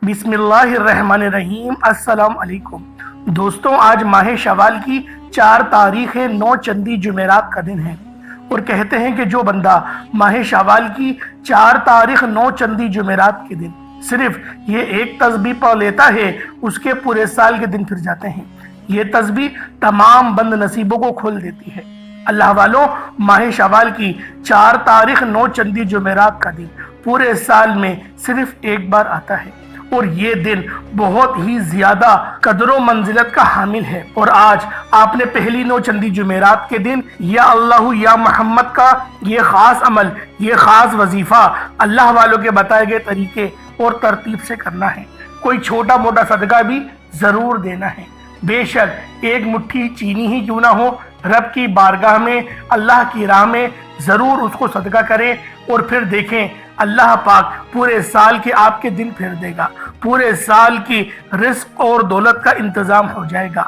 بسم اللہ الرحمن الرحیم۔ السلام علیکم دوستوں، آج ماہ شوال کی 4 تاریخ ہے، 9 چندی جمعرات کا دن ہے، اور کہتے ہیں کہ جو بندہ ماہ شوال کی 4 تاریخ 9 چندی جمعرات کے دن صرف یہ ایک تسبیح پڑھ لیتا ہے، اس کے پورے سال کے دن پھر جاتے ہیں۔ یہ تسبیح تمام بند نصیبوں کو کھول دیتی ہے۔ اللہ والوں، ماہ شوال کی 4 تاریخ 9 چندی جمعرات کا دن پورے سال میں صرف ایک بار آتا ہے، اور یہ دن بہت ہی زیادہ قدر و منزلت کا حامل ہے۔ اور آج آپ نے پہلی 9 چندی جمعرات کے دن یا اللہ یا محمد کا یہ خاص عمل، یہ خاص وظیفہ اللہ والوں کے بتائے گئے طریقے اور ترتیب سے کرنا ہے۔ کوئی چھوٹا موٹا صدقہ بھی ضرور دینا ہے، بے شک ایک مٹھی چینی ہی کیوں نہ ہو، رب کی بارگاہ میں، اللہ کی راہ میں ضرور اس کو صدقہ کریں، اور پھر دیکھیں اللہ پاک پورے سال کے آپ کے دن پھیر دے گا، پورے سال کی رزق اور دولت کا انتظام ہو جائے گا۔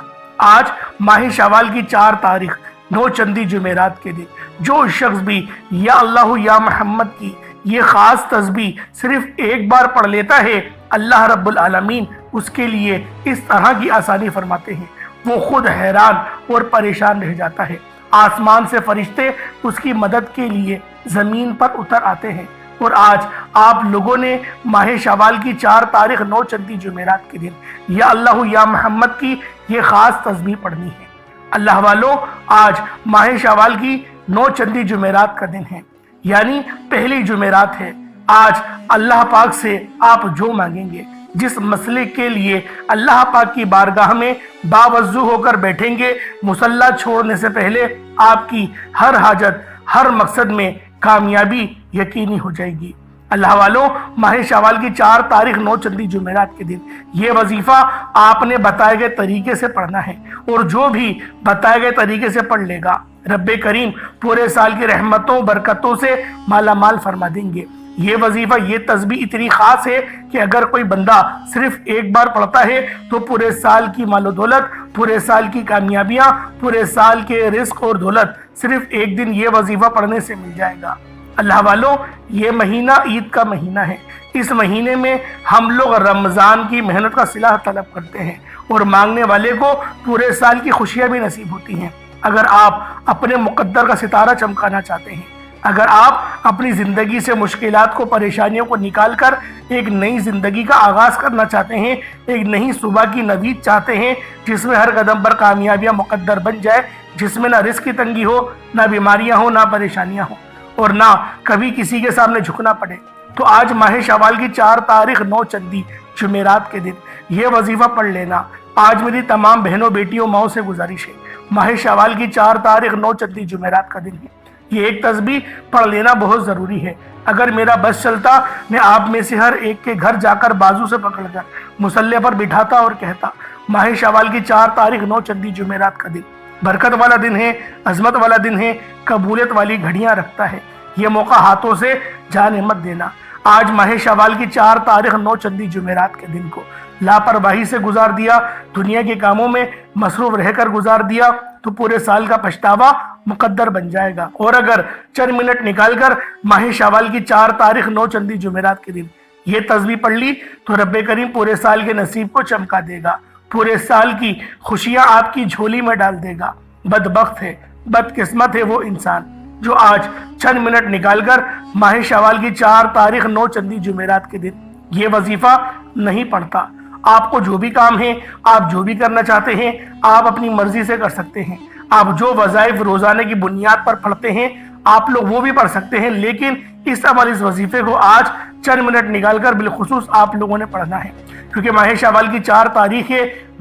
آج ماہ شوال کی 4 تاریخ 9 چندی جمعرات کے دن جو شخص بھی یا اللہ یا محمد کی یہ خاص تسبیح صرف ایک بار پڑھ لیتا ہے، اللہ رب العالمین اس کے لیے اس طرح کی آسانی فرماتے ہیں، وہ خود حیران اور پریشان رہ جاتا ہے۔ آسمان سے فرشتے اس کی مدد کے لیے زمین پر اتر آتے ہیں۔ اور آج آپ لوگوں نے ماہ شوال کی 4 تاریخ 9 چندی جمعرات کے دن یا اللہ یا محمد کی یہ خاص تسبیح پڑھنی ہے۔ اللہ والوں، آج ماہ شوال کی 9 چندی جمعرات کا دن ہے، یعنی پہلی جمعرات ہے۔ آج اللہ پاک سے آپ جو مانگیں گے، جس مسئلے کے لیے اللہ پاک کی بارگاہ میں باوضو ہو کر بیٹھیں گے، مصلی چھوڑنے سے پہلے آپ کی ہر حاجت، ہر مقصد میں کامیابی یقینی ہو جائے گی۔ اللہ والوں، ماہ شوال کی 4 تاریخ 9 چندی جمعرات کے دن یہ وظیفہ آپ نے بتائے گئے طریقے سے پڑھنا ہے، اور جو بھی بتائے گئے طریقے سے پڑھ لے گا، رب کریم پورے سال کی رحمتوں برکتوں سے مالا مال فرما دیں گے۔ یہ وظیفہ، یہ تسبیح اتنی خاص ہے کہ اگر کوئی بندہ صرف ایک بار پڑھتا ہے تو پورے سال کی مال و دولت، پورے سال کی کامیابیاں، پورے سال کے رزق اور دولت صرف ایک دن یہ وظیفہ پڑھنے سے مل جائے گا۔ اللہ والوں، یہ مہینہ عید کا مہینہ ہے۔ اس مہینے میں ہم لوگ رمضان کی محنت کا صلہ طلب کرتے ہیں، اور مانگنے والے کو پورے سال کی خوشیاں بھی نصیب ہوتی ہیں۔ اگر آپ اپنے مقدر کا ستارہ چمکانا چاہتے ہیں، اگر آپ اپنی زندگی سے مشکلات کو، پریشانیوں کو نکال کر ایک نئی زندگی کا آغاز کرنا چاہتے ہیں، ایک نئی صبح کی نوید چاہتے ہیں جس میں ہر قدم پر کامیابیاں مقدر بن جائے، جس میں نہ رزق کی تنگی ہو، نہ بیماریاں ہوں، نہ پریشانیاں ہوں، اور نہ کبھی کسی کے سامنے جھکنا پڑے، تو آج ماہ شوال کی 4 تاریخ 9 چندی جمعرات کے دن یہ وظیفہ پڑھ لینا۔ آج میری تمام بہنوں، بیٹیوں، ماؤں سے گزارش ہے، ماہ شوال کی 4 تاریخ 9 چندی جمعرات کا دن ہے، یہ ایک تسبیح پڑھ لینا بہت ضروری ہے۔ اگر میرا بس چلتا، میں آپ میں سے ہر ایک کے گھر جا کر بازو سے پکڑ کر مصلی پر بٹھاتا اور کہتا، ماہ شوال کی 4 تاریخ 9 چندی جمعرات کا دن برکت والا دن ہے، عظمت والا دن ہے، قبولیت والی گھڑیاں رکھتا ہے، یہ موقع ہاتھوں سے جانے مت دینا۔ آج ماہ شوال کی 4 تاریخ 9 چندی جمعرات کے دن کو لاپرواہی سے گزار دیا، دنیا کے کاموں میں مصروف رہ کر گزار دیا، تو پورے سال کا پچھتاوا مقدر بن جائے گا۔ اور اگر چند منٹ نکال کر ماہ شوال کی 4 تاریخ 9 چندی جمعرات کے دن یہ تسبیح پڑھ لی، تو رب کریم پورے سال کے نصیب کو چمکا دے گا، پورے سال کی خوشیاں آپ کی جھولی میں ڈال دے گا۔ بدبخت ہے، بدقسمت ہے وہ انسان جو آج چند منٹ نکال کر ماہ شوال کی 4 تاریخ 9 چندی جمعرات کے دن یہ وظیفہ نہیں پڑھتا۔ آپ کو جو بھی کام ہے، آپ جو بھی کرنا چاہتے ہیں، آپ اپنی مرضی سے کر سکتے ہیں۔ آپ جو وظائف روزانے کی بنیاد پر پڑھتے ہیں، آپ لوگ وہ بھی پڑھ سکتے ہیں، لیکن اس وظیفے کو آج چند منٹ نکال کر بالخصوص آپ لوگوں نے پڑھنا ہے، کیونکہ ماہ شوال کی 4 تاریخ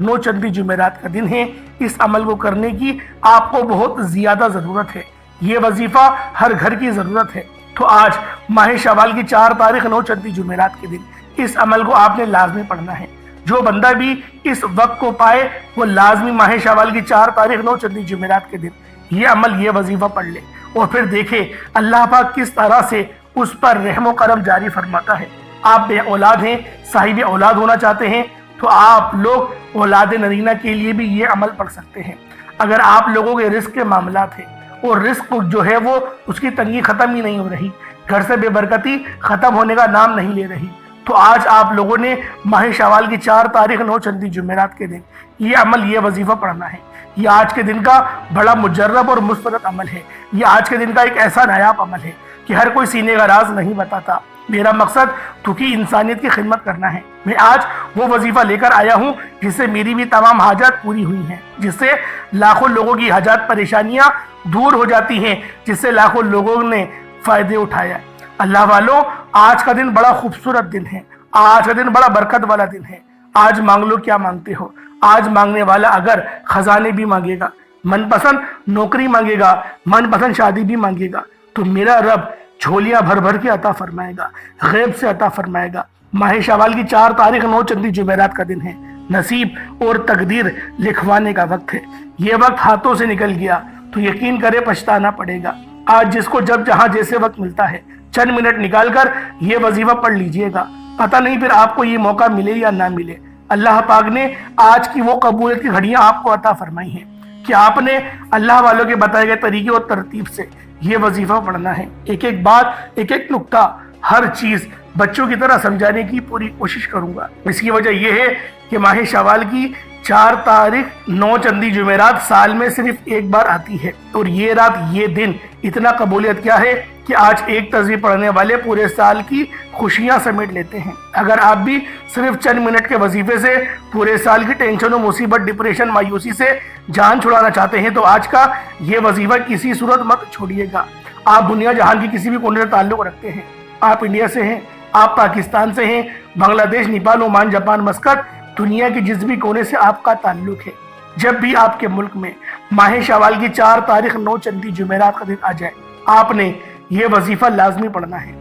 9 چندی جمعرات کا دن ہے۔ اس عمل کو کرنے کی آپ کو بہت زیادہ ضرورت ہے، یہ وظیفہ ہر گھر کی ضرورت ہے۔ تو آج ماہ شوال کی 4 تاریخ 9 چندی جمعرات کے دن اس عمل کو آپ نے لازمی پڑھنا ہے۔ جو بندہ بھی اس وقت کو پائے وہ لازمی ماہ شوال کی 4 تاریخ 9 چندی جمعرات کے دن یہ عمل، یہ وظیفہ پڑھ لے، اور پھر دیکھے اللہ پاک کس طرح سے اس پر رحم و کرم جاری فرماتا ہے۔ آپ بے اولاد ہیں، صاحب اولاد ہونا چاہتے ہیں، تو آپ لوگ اولاد نرینہ کے لیے بھی یہ عمل پڑھ سکتے ہیں۔ اگر آپ لوگوں کے رزق کے معاملات ہیں اور رزق جو ہے وہ اس کی تنگی ختم ہی نہیں ہو رہی، گھر سے بے برکتی ختم ہونے کا نام نہیں لے رہی، تو آج آپ لوگوں نے ماہ شوال کی 4 تاریخ 9 چندی جمعرات کے دن یہ عمل، یہ وظیفہ پڑھنا ہے۔ یہ آج کے دن کا بڑا مجرب اور مستند عمل ہے۔ یہ آج کے دن کا ایک ایسا نایاب عمل ہے کہ ہر کوئی سینے کا راز نہیں بتاتا۔ میرا مقصد دکھی انسانیت کی خدمت کرنا ہے۔ میں آج وہ وظیفہ لے کر آیا ہوں جس سے میری بھی تمام حاجات پوری ہوئی ہیں، جس سے لاکھوں لوگوں کی حاجات پریشانیاں دور ہو جاتی ہیں، جس سے لاکھوں لوگوں نے فائدے اٹھایا۔ اللہ والوں، آج کا دن بڑا خوبصورت دن ہے، آج کا دن بڑا برکت والا دن ہے۔ آج مانگ لو کیا مانگتے ہو۔ آج مانگنے والا اگر خزانے بھی مانگے گا، من پسند نوکری مانگے گا، من پسند شادی بھی مانگے گا، تو میرا رب جھولیاں بھر بھر کے عطا فرمائے گا، غیب سے عطا فرمائے گا۔ ماہ شوال کی 4 تاریخ 9 چندی جمعرات کا دن ہے۔ نصیب اور تقدیر لکھوانے کا وقت ہے۔ یہ وقت ہاتھوں سے نکل گیا تو یقین کرے پچھتانا پڑے گا۔ آج جس کو جب جہاں جیسے وقت ملتا ہے، چند منٹ نکال کر یہ وظیفہ پڑھ لیجئے گا۔ پتہ نہیں پھر آپ کو یہ موقع ملے یا نہ ملے۔ اللہ پاک نے آج کی وہ قبولیت کی گھڑیاں آپ کو عطا فرمائی ہیں کہ آپ نے اللہ والوں کے بتائے گئے طریقے اور ترتیب سے یہ وظیفہ پڑھنا ہے۔ ایک ایک بات، ایک ایک نقطہ، ہر چیز بچوں کی طرح سمجھانے کی پوری کوشش کروں گا۔ اس کی وجہ یہ ہے کہ ماہ شوال کی 4 تاریخ 9 چندی جمعرات سال میں صرف ایک بار آتی ہے، اور یہ رات، یہ دن اتنا قبولیت کیا ہے کہ آج ایک تسبیح پڑھنے والے پورے سال کی خوشیاں سمیٹ لیتے ہیں۔ اگر آپ بھی صرف چند منٹ کے وظیفے سے پورے سال کی ٹینشن و مصیبت، ڈپریشن، مایوسی سے جان چھڑانا چاہتے ہیں تو آج کا یہ وظیفہ کسی صورت مت چھوڑیے گا۔ آپ دنیا جہان کی کسی بھی کونے سے تعلق رکھتے ہیں، آپ انڈیا سے ہیں، آپ پاکستان سے ہیں، بنگلہ دیش، نیپال، عمان، جاپان، مسقط، دنیا کے جس بھی کونے سے آپ کا تعلق ہے، جب بھی آپ کے ملک میں ماہ شوال کی 4 تاریخ 9 چندی جمعرات کا دن آ جائے، آپ نے یہ وظیفہ لازمی پڑھنا ہے۔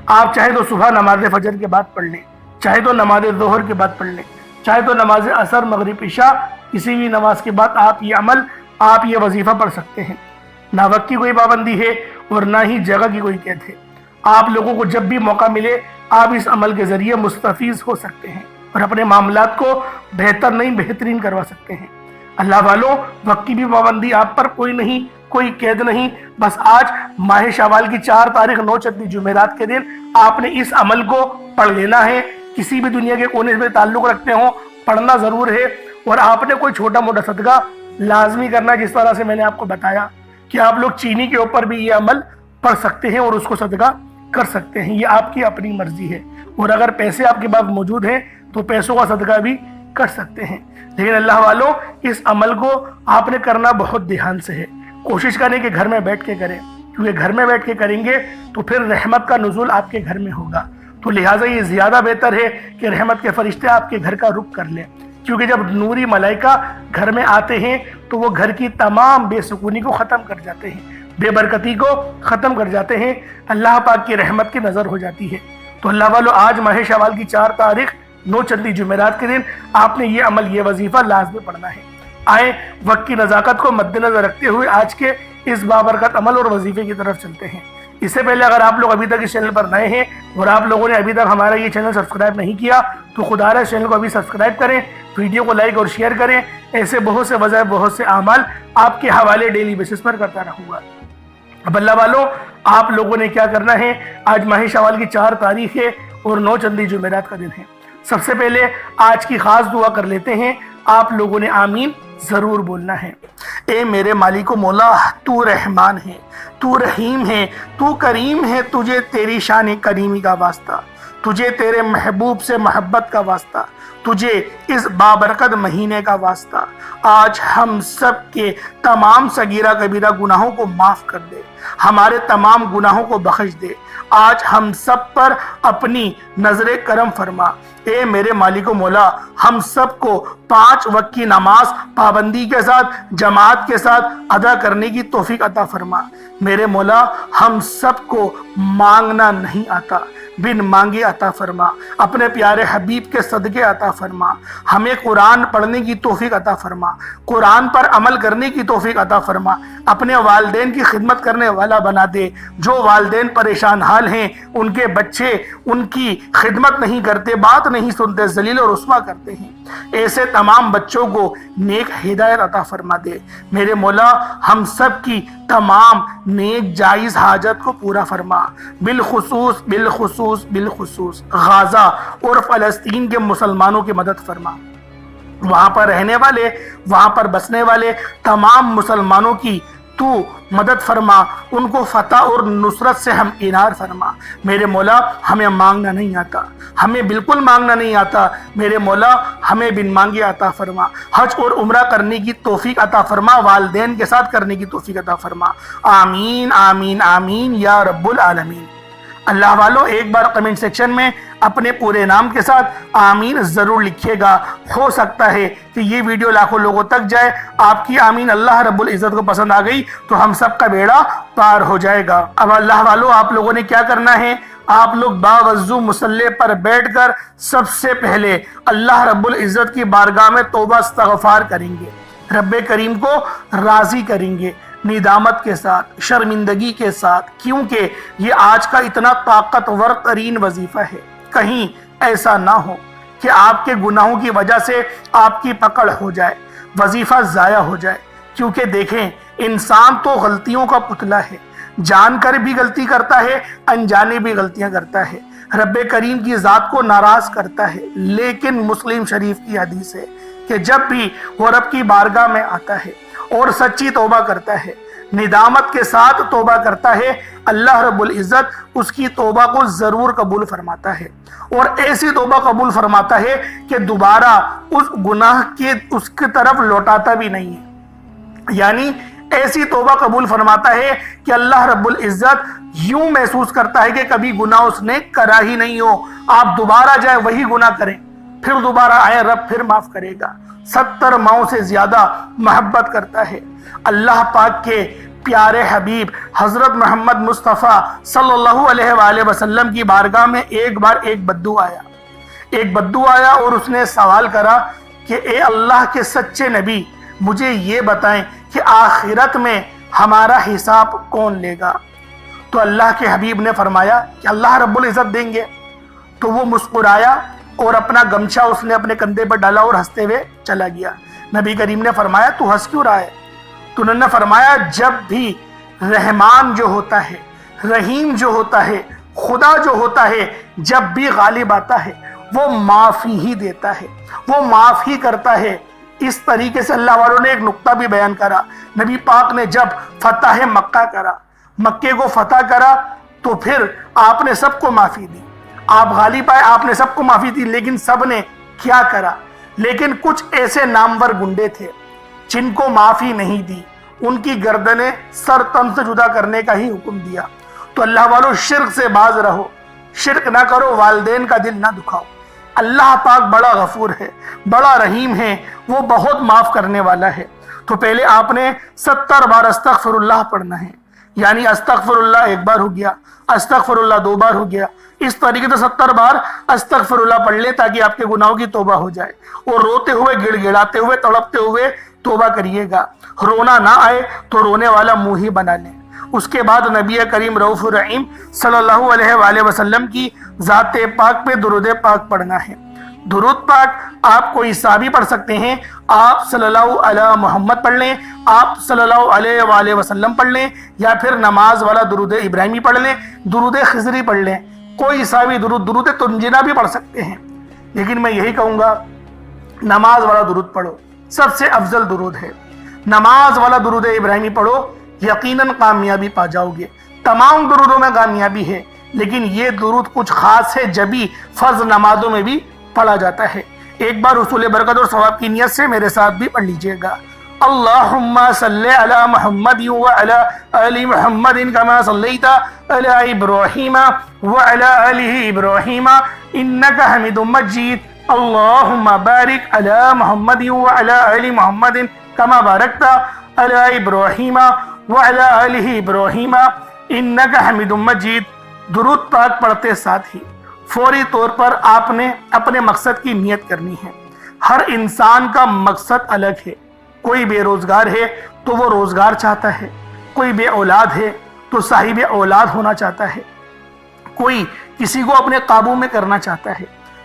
آپ چاہے تو صبح نماز فجر کے بعد پڑھ لیں، چاہے تو نماز ظہر کے بعد پڑھ لیں، چاہے تو نماز عصر، مغرب، عشاء، کسی بھی نماز کے بعد آپ یہ عمل، آپ یہ وظیفہ پڑھ سکتے ہیں۔ نہ وقت کی کوئی پابندی ہے اور نہ ہی جگہ کی کوئی قید ہے۔ آپ لوگوں کو جب بھی موقع ملے آپ اس عمل کے ذریعے مستفیض ہو سکتے ہیں اور اپنے معاملات کو بہتر نہیں بہترین کروا سکتے ہیں۔ اللہ والوں، وقت کی بھی پابندی آپ پر کوئی نہیں، کوئی قید نہیں، بس آج ماہ شوال کی 4 تاریخ 9 چندی جمعرات کے دن آپ نے اس عمل کو پڑھ لینا ہے۔ کسی بھی دنیا کے کونے سے تعلق رکھتے ہوں، پڑھنا ضرور ہے، اور آپ نے کوئی چھوٹا موٹا صدقہ لازمی کرنا، جس طرح سے میں نے آپ کو بتایا کہ آپ لوگ چینی کے اوپر بھی یہ عمل پڑھ سکتے ہیں اور اس کو صدقہ کر سکتے ہیں۔ یہ آپ کی اپنی مرضی ہے، اور اگر پیسے آپ کے پاس موجود ہیں تو پیسوں کا صدقہ بھی کر سکتے ہیں۔ لیکن اللہ والوں، اس عمل کو آپ نے کرنا بہت دھیان سے ہے۔ کوشش کریں کہ گھر میں بیٹھ کے کریں، کیونکہ گھر میں بیٹھ کے کریں گے تو پھر رحمت کا نزول آپ کے گھر میں ہوگا۔ تو لہٰذا یہ زیادہ بہتر ہے کہ رحمت کے فرشتے آپ کے گھر کا رخ کر لیں، کیونکہ جب نوری ملائکہ گھر میں آتے ہیں تو وہ گھر کی تمام بے سکونی کو ختم کر جاتے ہیں، بے برکتی کو ختم کر جاتے ہیں، اللہ پاک کی رحمت کی نظر ہو جاتی ہے۔ تو اللہ والو، آج ماہ شوال کی 4 تاریخ 9 چندی جمعرات کے دن آپ نے یہ عمل، یہ وظیفہ لازمی پڑھنا ہے۔ آئیں وقت کی نزاکت کو مد نظر رکھتے ہوئے آج کے اس بابرکت عمل اور وظیفے کی طرف چلتے ہیں۔ اس سے پہلے اگر آپ لوگ ابھی تک اس چینل پر نئے ہیں اور آپ لوگوں نے ابھی تک ہمارا یہ چینل سبسکرائب نہیں کیا تو خدا رہا چینل کو ابھی سبسکرائب کریں، ویڈیو کو لائک اور شیئر کریں۔ ایسے بہت سے وظائف، بہت سے اعمال آپ کے حوالے ڈیلی بیسس پر کرتا رہوں گا۔ اب اللہ والوں، آپ لوگوں نے کیا کرنا ہے؟ آج ماہ شوال کی 4 تاریخ ہے اور 9 چندی جمعرات کا دن ہے۔ سب سے پہلے آج کی خاص دعا کر لیتے ہیں۔ آپ لوگوں نے آمین ضرور بولنا ہے۔ اے میرے مالک و مولا، تو رحمان ہے، تو رحیم ہے، تو کریم ہے، تجھے تیری شان کریمی کا واسطہ، تجھے تیرے محبوب سے محبت کا واسطہ، تجھے اس بابرکت مہینے کا واسطہ۔ آج ہم سب کے تمام صغیرہ کبیرہ گناہوں کو معاف کر دے، ہمارے تمام گناہوں کو بخش دے۔ آج ہم سب پر اپنی نظر کرم فرما۔ اے میرے مالک و مولا، ہم سب کو 5 وقت کی نماز پابندی کے ساتھ، جماعت کے ساتھ ادا کرنے کی توفیق عطا فرما۔ میرے مولا، ہم سب کو مانگنا نہیں آتا، بن مانگے عطا فرما۔ اپنے پیارے حبیب کے صدقے عطا فرما۔ ہمیں قرآن پڑھنے کی توفیق عطا فرما، قرآن پر عمل کرنے کی توفیق عطا فرما۔ اپنے والدین کی خدمت کرنے والا بنا دے۔ جو والدین پریشان حال ہیں، ان کے بچے ان کی خدمت نہیں کرتے، بات نہیں سنتے، ذلیل اور رسوا کرتے ہیں، ایسے تمام بچوں کو نیک ہدایت عطا فرما دے۔ میرے مولا، ہم سب کی تمام نیک جائز حاجت کو پورا فرما۔ بالخصوص بالخصوص بالخصوص غازہ اور فلسطین کے مسلمانوں کی مدد فرما۔ وہاں پر رہنے والے، وہاں پر بسنے والے تمام مسلمانوں کی تو مدد فرما، ان کو فتح اور نصرت سے ہم انار فرما۔ میرے مولا ہمیں مانگنا نہیں آتا، ہمیں بالکل مانگنا نہیں آتا، میرے مولا ہمیں بن مانگے عطا فرما۔ حج اور عمرہ کرنے کی توفیق عطا فرما، والدین کے ساتھ کرنے کی توفیق عطا فرما۔ آمین آمین آمین یا رب العالمین۔ اللہ والوں ایک بار کمنٹ سیکشن میں اپنے پورے نام کے ساتھ آمین ضرور لکھیے گا۔ ہو سکتا ہے کہ یہ ویڈیو لاکھوں لوگوں تک جائے۔ آپ کی آمین اللہ رب العزت کو پسند آ گئی تو ہم سب کا بیڑا پار ہو جائے گا۔ اب اللہ والوں آپ لوگوں نے کیا کرنا ہے، آپ لوگ باوضو مصلی پر بیٹھ کر سب سے پہلے اللہ رب العزت کی بارگاہ میں توبہ استغفار کریں گے، رب کریم کو راضی کریں گے، ندامت کے ساتھ، شرمندگی کے ساتھ، کیونکہ یہ آج کا اتنا طاقتور ترین وظیفہ ہے۔ کہیں ایسا نہ ہو کہ آپ کے گناہوں کی وجہ سے آپ کی پکڑ ہو جائے، وظیفہ ضائع ہو جائے۔ کیونکہ دیکھیں انسان تو غلطیوں کا پتلا ہے، جان کر بھی غلطی کرتا ہے، انجانے بھی غلطیاں کرتا ہے، رب کریم کی ذات کو ناراض کرتا ہے۔ لیکن مسلم شریف کی حدیث ہے کہ جب بھی وہ رب کی بارگاہ میں آتا ہے اور سچی توبہ کرتا ہے، ندامت کے ساتھ توبہ کرتا ہے، اللہ رب العزت اس کی توبہ کو ضرور قبول فرماتا ہے، اور ایسی توبہ قبول فرماتا ہے کہ دوبارہ اس گناہ کے اس کی طرف لوٹاتا بھی نہیں ہے۔ یعنی ایسی توبہ قبول فرماتا ہے کہ اللہ رب العزت یوں محسوس کرتا ہے کہ کبھی گناہ اس نے کرا ہی نہیں ہو، آپ دوبارہ جائیں وہی گناہ کریں، پھر دوبارہ آئیں، رب پھر معاف کرے گا۔ 70 ماؤں سے زیادہ محبت کرتا ہے۔ اللہ پاک کے پیارے حبیب حضرت محمد مصطفیٰ صلی اللہ علیہ وآلہ وسلم کی بارگاہ میں ایک بار ایک بدو آیا اور اس نے سوال کرا کہ اے اللہ کے سچے نبی، مجھے یہ بتائیں کہ آخرت میں ہمارا حساب کون لے گا؟ تو اللہ کے حبیب نے فرمایا کہ اللہ رب العزت دیں گے۔ تو وہ مسکرایا اور اپنا گمچھہ اس نے اپنے کندھے پر ڈالا اور ہنستے ہوئے چلا گیا۔ نبی کریم نے فرمایا تو ہنس کیوں رہا ہے؟ تو انہوں نے فرمایا جب بھی رحمان جو ہوتا ہے، رحیم جو ہوتا ہے، خدا جو ہوتا ہے، جب بھی غالب آتا ہے وہ معافی ہی دیتا ہے، وہ معاف ہی کرتا ہے۔ اس طریقے سے اللہ والوں نے ایک نقطہ بھی بیان کرا۔ نبی پاک نے جب فتح مکہ کرا، مکے کو فتح کرا، تو پھر آپ نے سب کو معافی دی، آپ غالب آئے، آپ نے سب کو معافی دی، لیکن سب نے کیا کرا؟ لیکن کچھ ایسے نامور گنڈے تھے جن کو معافی نہیں دی، ان کی گردنیں سر تن سے جدا کرنے کا ہی حکم دیا۔ تو اللہ والوں شرک سے باز رہو، شرک نہ کرو، والدین کا دل نہ دکھاؤ۔ اللہ پاک بڑا غفور ہے، بڑا رحیم ہے، وہ بہت معاف کرنے والا ہے۔ تو پہلے آپ نے 70 بار استغفر اللہ پڑھنا ہے، یعنی استغفر اللہ ایک بار ہو گیا، استغفر اللہ 2 بار ہو گیا، اس طریقے سے 70 بار استغفر اللہ پڑھ لیں تاکہ آپ کے گناہوں کی توبہ ہو جائے۔ اور روتے ہوئے، گڑ گڑاتے ہوئے، تڑپتے ہوئے توبہ کریے گا۔ رونا نہ آئے تو رونے والا منہ ہی بنا لیں۔ اس کے بعد نبی کریم رؤوف الرحیم صلی اللہ علیہ وآلہ وسلم کی ذات پاک پہ درود پاک پڑھنا ہے۔ درود پاک آپ کوئی سا بھی پڑھ سکتے ہیں، آپ صلی اللہ علیہ محمد پڑھ لیں، آپ صلی اللہ علیہ وآلہ وسلم پڑھ لیں، یا پھر نماز والا درود ابراہیمی پڑھ لیں، درود خضری پڑھ لیں، کوئی سا بھی درود تنجینا بھی پڑھ سکتے ہیں۔ لیکن میں یہی کہوں گا نماز والا درود پڑھو، سب سے افضل درود ہے۔ نماز والا درود ابراہیمی پڑھو، یقیناً کامیابی پا جاؤ گے۔ تمام درودوں میں کامیابی ہے، لیکن یہ درود کچھ خاص ہے جبھی فرض نمازوں میں بھی پڑھا جاتا ہے۔ ایک بار حصول برکت اور ثواب کی نیت سے میرے ساتھ بھی پڑھ لیجئے گا۔ اللہم صلی علی محمد وعلی آل محمد کما صلیت علی ابراہیم وعلی آل ابراہیم انکا حمید مجید۔ اللہم بارک علی محمد وعلی آل محمد کما بارکت علی ابراہیم وعلی آل ابراہیم انکا حمید مجید۔ درود پاک پڑھتے ساتھ ہی فوری طور پر آپ نے اپنے مقصد کی نیت کرنی ہے۔ ہر انسان کا مقصد الگ ہے۔ کوئی بے روزگار ہے تو وہ روزگار چاہتا ہے، کوئی بے اولاد ہے تو صاحب اولاد ہونا چاہتا ہے، کوئی کسی کو اپنے قابو میں کرنا چاہتا ہے،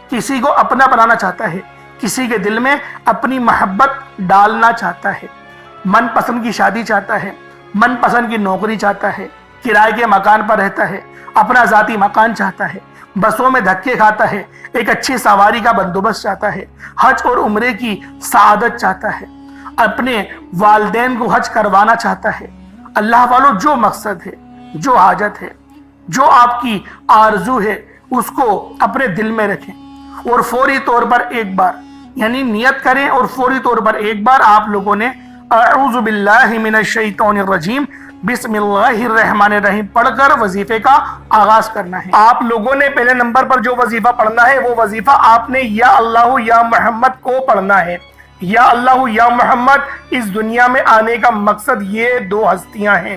کسی کو اپنا بنانا چاہتا ہے، کسی کے دل میں اپنی محبت ڈالنا چاہتا ہے، من پسند کی شادی چاہتا ہے، من پسند کی نوکری چاہتا ہے، کرائے کے مکان پر رہتا ہے، اپنا ذاتی مکان چاہتا ہے، بسوں میں دھکے کھاتا ہے، ایک اچھی سواری کا بندوبست چاہتا ہے، حج اور عمرے کی سعادت چاہتا ہے، اپنے والدین کو حج کروانا چاہتا ہے۔ اللہ والو، جو مقصد ہے، جو حاجت ہے، جو آپ کی آرزو ہے، اس کو اپنے دل میں رکھیں اور فوری طور پر ایک بار یعنی نیت کریں، اور فوری طور پر ایک بار آپ لوگوں نے اعوذ باللہ من الشیطان الرجیم بسم اللہ الرحمن الرحیم پڑھ کر وظیفے کا آغاز کرنا ہے۔ آپ لوگوں نے پہلے نمبر پر جو وظیفہ پڑھنا ہے، وہ وظیفہ آپ نے یا اللہ یا محمد کو پڑھنا ہے۔ یا اللہ یا محمد اس دنیا میں آنے کا مقصد یہ دو ہستیاں ہیں،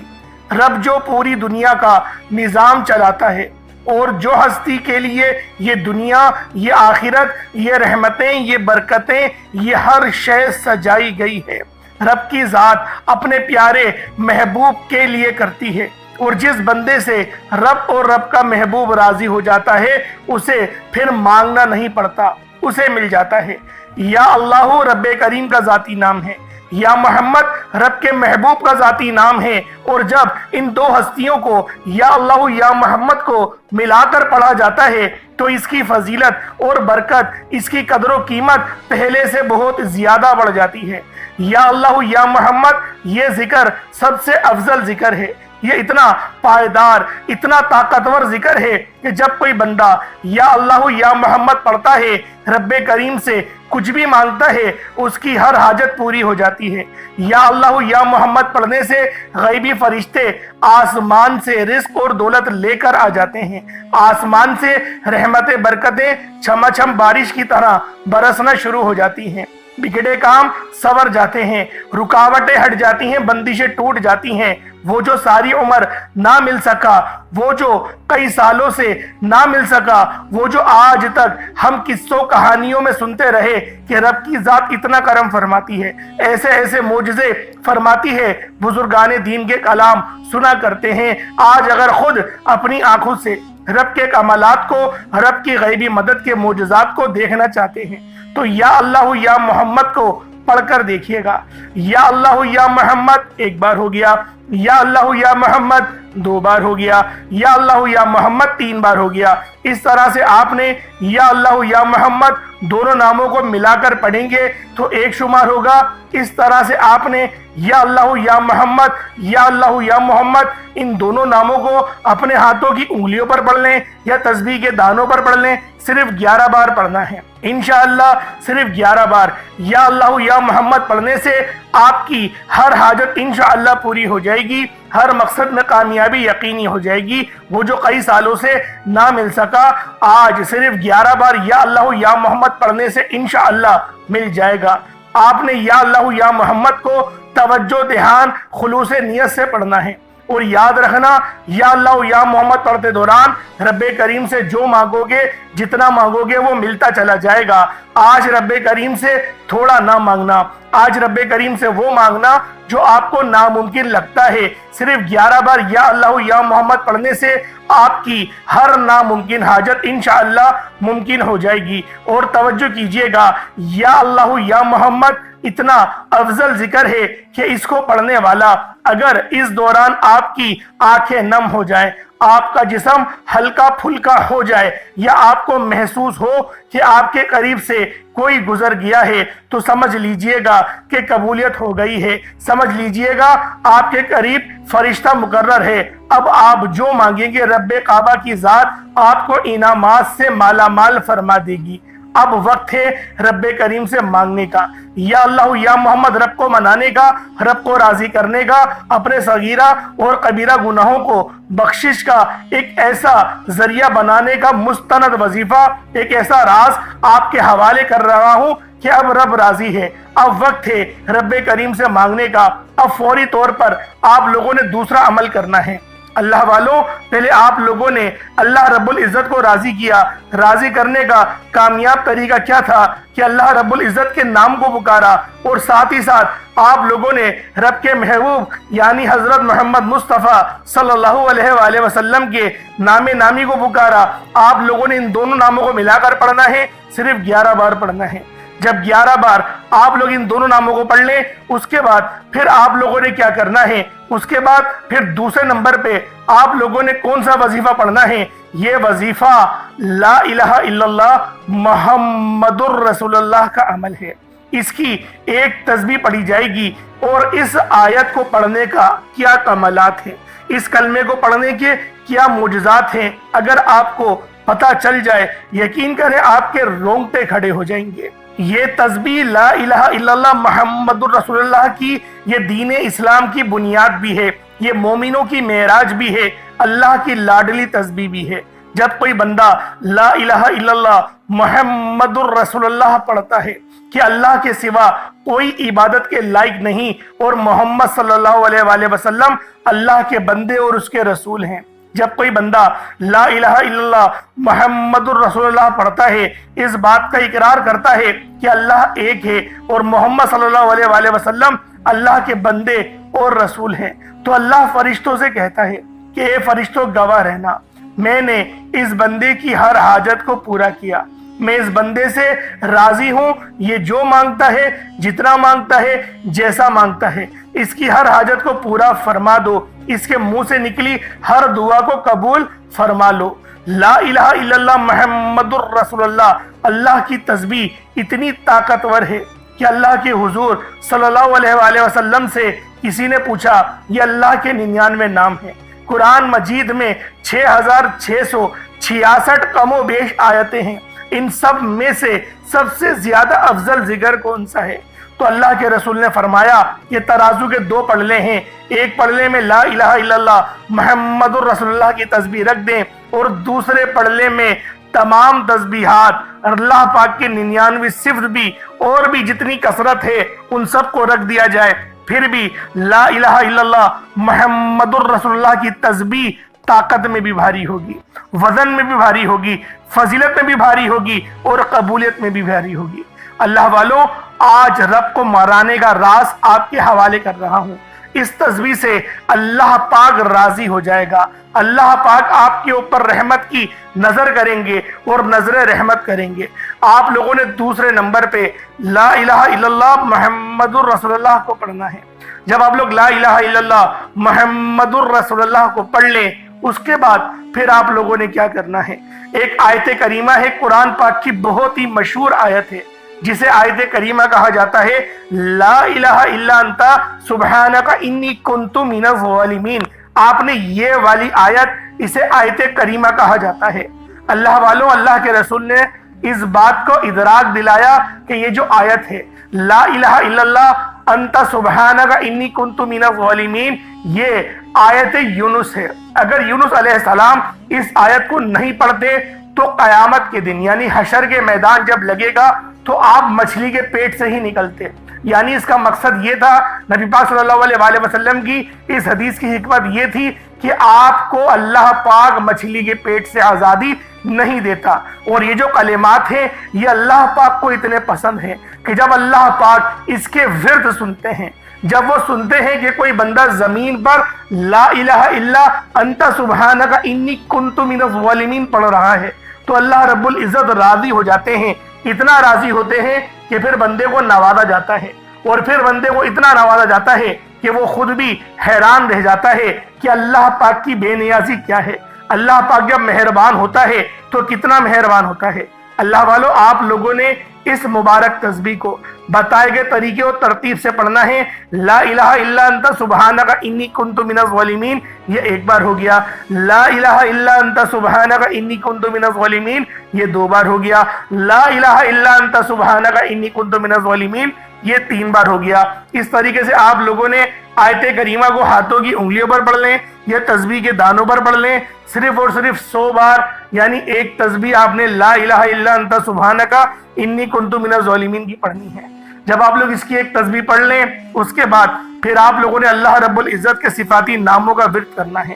رب جو پوری دنیا کا نظام چلاتا ہے، اور جو ہستی کے لیے یہ دنیا، یہ آخرت، یہ رحمتیں، یہ برکتیں، یہ ہر شے سجائی گئی ہے، رب کی ذات اپنے پیارے محبوب کے لیے کرتی ہے۔ اور جس بندے سے رب اور رب کا محبوب راضی ہو جاتا ہے، اسے پھر مانگنا نہیں پڑتا، اسے مل جاتا ہے۔ یا اللہ رب کریم کا ذاتی نام ہے، یا محمد رب کے محبوب کا ذاتی نام ہے، اور جب ان دو ہستیوں کو یا اللہ یا محمد کو ملا کر پڑھا جاتا ہے تو اس کی فضیلت اور برکت، اس کی قدر و قیمت پہلے سے بہت زیادہ بڑھ جاتی ہے۔ یا اللہ یا محمد یہ ذکر سب سے افضل ذکر ہے، یہ اتنا پائیدار، اتنا طاقتور ذکر ہے کہ جب کوئی بندہ یا اللہ یا محمد پڑھتا ہے، رب کریم سے کچھ بھی مانگتا ہے، اس کی ہر حاجت پوری ہو جاتی ہے۔ یا اللہ یا محمد پڑھنے سے غیبی فرشتے آسمان سے رزق اور دولت لے کر آ جاتے ہیں، آسمان سے رحمت برکتیں چھما چھم بارش کی طرح برسنا شروع ہو جاتی ہیں، بگڑے کام سور جاتے ہیں، رکاوٹیں ہٹ جاتی ہیں، بندشیں ٹوٹ جاتی ہیں۔ وہ جو ساری عمر نہ مل سکا، وہ جو کئی سالوں سے نہ مل سکا، وہ جو آج تک ہم قصوں کہانیوں میں سنتے رہے کہ رب کی ذات اتنا کرم فرماتی ہے، ایسے ایسے معجزے فرماتی ہے، بزرگان دین کے کلام سنا کرتے ہیں، آج اگر خود اپنی آنکھوں سے رب کے کمالات کو، رب کی غیبی مدد کے معجزات کو دیکھنا چاہتے ہیں تو یا اللہ یا محمد کو پڑھ کر دیکھیے گا۔ یا اللہ یا محمد ایک بار ہو گیا، یا اللہ یا محمد دو بار ہو گیا، یا اللہ یا محمد تین بار ہو گیا۔ اس طرح سے آپ نے یا اللہ یا محمد دونوں ناموں کو ملا کر پڑھیں گے تو ایک شمار ہوگا۔ اس طرح سے آپ نے یا اللہ یا محمد، یا اللہ یا محمد ان دونوں ناموں کو اپنے ہاتھوں کی انگلیوں پر پڑھ لیں یا تسبیح کے دانوں پر پڑھ لیں، صرف 11 بار پڑھنا ہے انشاءاللہ، صرف 11 بار یا اللہ یا محمد پڑھنے سے آپ کی ہر حاجت انشاءاللہ پوری ہو جائے گی، ہر مقصد میں کامیابی یقینی ہو جائے گی۔ وہ جو کئی سالوں سے نہ مل سکا، آج صرف 11 بار یا اللہ یا محمد پڑھنے سے انشاءاللہ مل جائے گا۔ آپ نے یا اللہ یا محمد کو توجہ، دھیان، خلوص نیت سے پڑھنا ہے، اور یاد رکھنا یا اللہ یا محمد پڑھتے دوران رب کریم سے جو مانگو گے، جتنا مانگو گے وہ ملتا چلا جائے گا۔ آج رب کریم سے تھوڑا نہ مانگنا، آج رب کریم سے وہ مانگنا جو آپ کو ناممکن لگتا ہے۔ صرف 11 بار یا اللہ یا محمد پڑھنے سے آپ کی ہر ناممکن حاجت انشاءاللہ ممکن ہو جائے گی۔ اور توجہ کیجئے گا، یا اللہ یا محمد اتنا افضل ذکر ہے کہ اس کو پڑھنے والا اگر اس دوران آپ کی آنکھیں نم ہو جائیں، آپ کا جسم ہلکا پھلکا ہو جائے، یا آپ کو محسوس ہو کہ آپ کے قریب سے کوئی گزر گیا ہے، تو سمجھ لیجئے گا کہ قبولیت ہو گئی ہے، سمجھ لیجئے گا آپ کے قریب فرشتہ مقرر ہے۔ اب آپ جو مانگیں گے رب کعبہ کی ذات آپ کو انعامات سے مالا مال فرما دے گی۔ اب وقت ہے رب کریم سے مانگنے کا، یا اللہ یا محمد رب کو منانے کا، رب کو راضی کرنے کا، اپنے صغیرہ اور کبیرہ گناہوں کو بخشش کا ایک ایسا ذریعہ بنانے کا مستند وظیفہ، ایک ایسا راز آپ کے حوالے کر رہا ہوں کہ اب رب راضی ہے، اب وقت ہے رب کریم سے مانگنے کا۔ اب فوری طور پر آپ لوگوں نے دوسرا عمل کرنا ہے۔ اللہ والوں، پہلے آپ لوگوں نے اللہ رب العزت کو راضی کیا، راضی کرنے کا کامیاب طریقہ کیا تھا کہ اللہ رب العزت کے نام کو پکارا، اور ساتھ ہی ساتھ آپ لوگوں نے رب کے محبوب یعنی حضرت محمد مصطفیٰ صلی اللہ علیہ وآلہ وسلم کے نام نامی کو پکارا۔ آپ لوگوں نے ان دونوں ناموں کو ملا کر پڑھنا ہے، صرف 11 بار پڑھنا ہے۔ جب 11 بار آپ لوگ ان دونوں ناموں کو پڑھ لیں، اس کے بعد پھر آپ لوگوں نے کیا کرنا ہے، اس کے بعد پھر دوسرے نمبر پہ آپ لوگوں نے کون سا وظیفہ پڑھنا ہے؟ یہ وظیفہ لا الہ الا اللہ محمد الرسول اللہ کا عمل ہے۔ اس کی ایک تسبیح پڑھی جائے گی، اور اس آیت کو پڑھنے کا کیا کمالات ہیں، اس کلمے کو پڑھنے کے کیا معجزات ہیں، اگر آپ کو پتہ چل جائے، یقین کریں آپ کے رونگٹے کھڑے ہو جائیں گے۔ یہ تسبیح لا الہ الا اللہ محمد الرسول اللہ کی یہ دین اسلام کی بنیاد بھی ہے، یہ مومنوں کی معراج بھی ہے، اللہ کی لاڈلی تسبیح بھی ہے۔ جب کوئی بندہ لا الہ الا اللہ محمد الرسول اللہ پڑھتا ہے کہ اللہ کے سوا کوئی عبادت کے لائق نہیں، اور محمد صلی اللہ علیہ وآلہ وسلم اللہ کے بندے اور اس کے رسول ہیں، جب کوئی بندہ لا الہ الا اللہ محمد الرسول اللہ پڑھتا ہے، اس بات کا اقرار کرتا ہے کہ اللہ ایک ہے اور محمد صلی اللہ علیہ وآلہ وسلم اللہ کے بندے اور رسول ہیں، تو اللہ فرشتوں سے کہتا ہے کہ اے فرشتوں گواہ رہنا، میں نے اس بندے کی ہر حاجت کو پورا کیا، میں اس بندے سے راضی ہوں، یہ جو مانگتا ہے، جتنا مانگتا ہے، جیسا مانگتا ہے، اس کی ہر حاجت کو پورا فرما دو، اس کے منہ سے نکلی ہر دعا کو قبول فرما لو۔ لا الہ الا اللہ محمد الرسول اللہ، اللہ کی تسبیح اتنی طاقتور ہے کہ اللہ کے حضور صلی اللہ علیہ وآلہ وسلم سے کسی نے پوچھا، یہ اللہ کے 99 نام ہیں، قرآن مجید میں 6666 کم و بیش آیتیں ہیں، ان سب میں سے سب سے زیادہ افضل ذکر کون سا ہے؟ تو اللہ کے رسول نے فرمایا یہ ترازو کے 2 پڑلے ہیں، ایک پڑلے میں لا الہ الا اللہ محمد الرسول اللہ کی تسبیح رکھ دیں، اور دوسرے پڑلے میں تمام تسبیحات اللہ پاک کے 99 صفت بھی اور بھی جتنی کثرت ہے ان سب کو رکھ دیا جائے، پھر بھی لا الہ الا اللہ محمد الرسول اللہ کی تسبیح طاقت میں بھی بھاری ہوگی، وزن میں بھی بھاری ہوگی، فضیلت میں بھی بھاری ہوگی، اور قبولیت میں بھی بھاری ہوگی۔ اللہ والوں، آج رب کو مرانے کا راز آپ کے حوالے کر رہا ہوں، اس تسبیح سے اللہ پاک راضی ہو جائے گا، اللہ پاک آپ کے اوپر رحمت کی نظر کریں گے اور نظر رحمت کریں گے۔ آپ لوگوں نے دوسرے نمبر پہ لا الہ الا اللہ محمد الرسول اللہ کو پڑھنا ہے۔ جب آپ لوگ لا الہ الا اللہ محمد الرسول اللہ کو پڑھ لیں، اس کے بعد پھر آپ لوگوں نے کیا کرنا ہے؟ ایک آیت کریمہ ہے، قرآن پاک کی بہت ہی مشہور آیت ہے، جسے آیت کریمہ کہا جاتا ہے، لا الہ الا انت سبحانک انی کنت من الظالمین۔ آپ نے یہ والی آیت، اسے آیت کریمہ کہا جاتا ہے۔ اللہ والوں، اللہ کے رسول نے اس بات کو ادراک دلایا کہ یہ جو آیت ہے لا الہ الا اللہ انت سبحانک انی کنت من الظالمین، یہ آیت یونس ہے۔ اگر یونس علیہ السلام اس آیت کو نہیں پڑھتے تو قیامت کے دن یعنی حشر کے میدان جب لگے گا تو آپ مچھلی کے پیٹ سے ہی نکلتے، یعنی اس کا مقصد یہ تھا، نبی پاک صلی اللہ علیہ وآلہ وسلم کی اس حدیث کی حکمت یہ تھی کہ آپ کو اللہ پاک مچھلی کے پیٹ سے آزادی نہیں دیتا۔ اور یہ جو کلمات ہیں یہ اللہ پاک کو اتنے پسند ہیں کہ جب اللہ پاک اس کے ورد سنتے ہیں، جب وہ سنتے ہیں کہ کوئی بندہ زمین پر لا الہ الا انت سبحانک انی کنت من الظالمین پڑھ رہا ہے، تو اللہ رب العزت راضی ہو جاتے ہیں، اتنا راضی ہوتے ہیں کہ پھر بندے کو نوازا جاتا ہے، اور پھر بندے کو اتنا نوازا جاتا ہے کہ وہ خود بھی حیران رہ جاتا ہے کہ اللہ پاک کی بے نیازی کیا ہے، اللہ پاک جب مہربان ہوتا ہے تو کتنا مہربان ہوتا ہے۔ اللہ والوں، آپ لوگوں نے اس مبارک تسبیح کو بتائے گئے طریقے اور ترتیب سے پڑھنا ہے۔ لا الہ الا انت سبحانک انی کنت من الظالمین، یہ ایک بار ہو گیا۔ لا الہ الا انت سبحانک انی کنت من الظالمین، یہ 2 بار ہو گیا۔ لا الہ الا انت سبحانک انی کنت من الظالمین، یہ 3 بار ہو گیا۔ اس طریقے سے آپ لوگوں نے آیت کریمہ کو ہاتھوں کی انگلیوں پر پڑھ لیں، یہ تسبیح کے دانوں پر پڑھ لیں، صرف اور صرف 100 بار، یعنی ایک تسبیح آپ نے لا الہ الا انت سبحانک انی کنت من الظالمین کی پڑھنی ہے۔ جب آپ لوگ اس کی ایک تسبیح پڑھ لیں، اس کے بعد پھر آپ لوگوں نے اللہ رب العزت کے صفاتی ناموں کا ورد کرنا ہے۔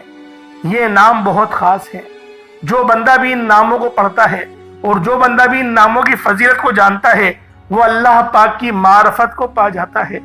یہ نام بہت خاص ہیں، جو بندہ بھی ان ناموں کو پڑھتا ہے اور جو بندہ بھی ان ناموں کی فضیلت کو جانتا ہے وہ اللہ پاک کی معرفت کو پا جاتا ہے۔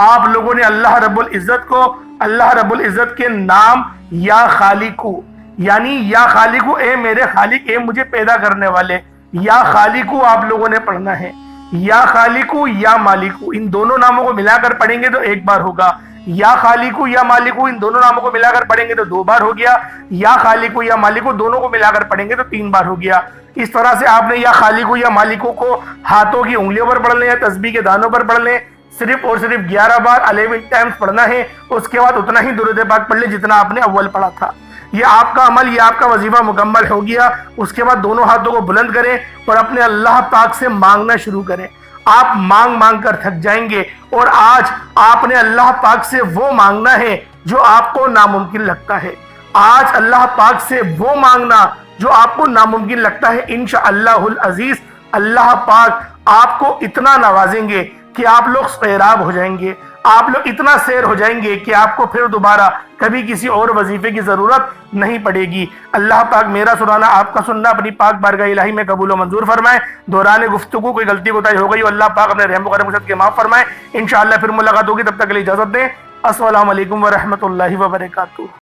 آپ لوگوں نے اللہ رب العزت کو، اللہ رب العزت کے نام یا خالقو، یعنی یا خالقو اے میرے خالق، اے مجھے پیدا کرنے والے، یا خالقو آپ لوگوں نے پڑھنا ہے۔ یا خالقو یا مالکو ان دونوں ناموں کو ملا کر پڑھیں گے تو ایک بار ہوگا، یا خالقو یا مالکو ان دونوں ناموں کو ملا کر پڑھیں گے تو دو بار ہو گیا، یا خالقو یا مالکو دونوں کو ملا کر پڑھیں گے تو تین بار ہو گیا۔ اس طرح سے آپ نے یا خالقو یا مالکو کو ہاتھوں کی انگلیوں پر پڑھ لیں یا تسبیح کے دانوں پر پڑھ لیں، صرف اور صرف 11 بار 11 ٹائمز پڑھنا ہے، اس کے بعد اتنا ہی درود پاک پڑھ لیں جتنا آپ نے اول پڑھا تھا۔ یہ آپ کا عمل، یہ آپ کا وظیفہ مکمل ہو گیا۔ اس کے بعد دونوں ہاتھوں کو بلند کریں اور اپنے اللہ پاک سے مانگنا شروع کریں۔ آپ مانگ مانگ کر تھک جائیں گے، اور آج آپ نے اللہ پاک سے وہ مانگنا ہے جو آپ کو ناممکن لگتا ہے۔ آج اللہ پاک سے وہ مانگنا جو آپ کو ناممکن لگتا ہے۔ انشاءاللہ العزیز اللہ پاک آپ کو اتنا نوازیں گے کہ آپ لوگ سیراب ہو جائیں گے، آپ لوگ اتنا سیر ہو جائیں گے کہ آپ کو پھر دوبارہ کبھی کسی اور وظیفے کی ضرورت نہیں پڑے گی۔ اللہ پاک میرا سنانا، آپ کا سننا اپنی پاک بارگاہ الہی میں قبول و منظور فرمائے۔ دوران گفتگو کوئی غلطی کوتاہی ہو گئی ہو، اللہ پاک اپنے رحم و کرم کے معاف فرمائے۔ انشاءاللہ پھر ملاقات ہوگی، تب تک کے لیے اجازت دیں۔ السلام علیکم ورحمۃ اللہ وبرکاتہ۔